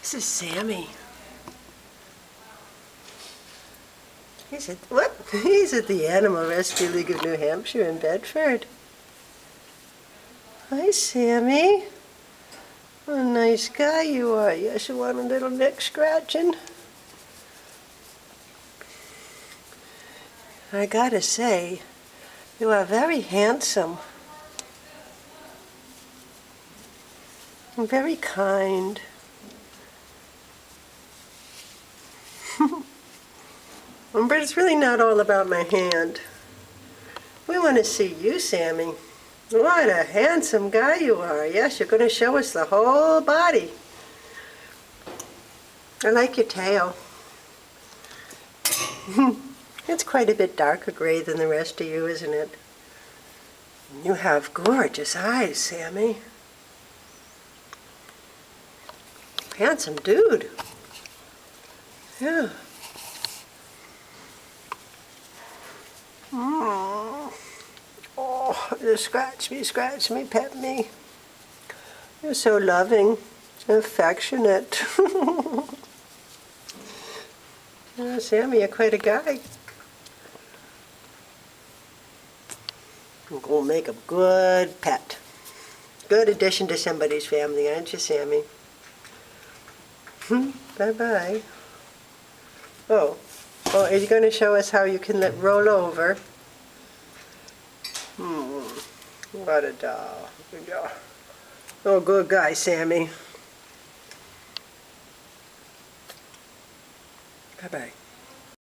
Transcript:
This is Sammy. He's at the Animal Rescue League of New Hampshire in Bedford. Hi, Sammy. What a nice guy you are. Yes, you want a little neck scratching? I gotta say, you are very handsome. And very kind. But it's really not all about my hand. We want to see you, Sammy. What a handsome guy you are. Yes, you're going to show us the whole body. I like your tail. It's quite a bit darker gray than the rest of you, isn't it? You have gorgeous eyes, Sammy. Handsome dude. Yeah. Oh, just scratch me, pet me. You're so loving, so affectionate. Oh, Sammy, you're quite a guy. You're going to make a good pet. Good addition to somebody's family, aren't you, Sammy? Bye-bye. Oh, are you going to show us how you can roll over? What a doll. Good girl. Oh, good guy, Sammy. Bye-bye.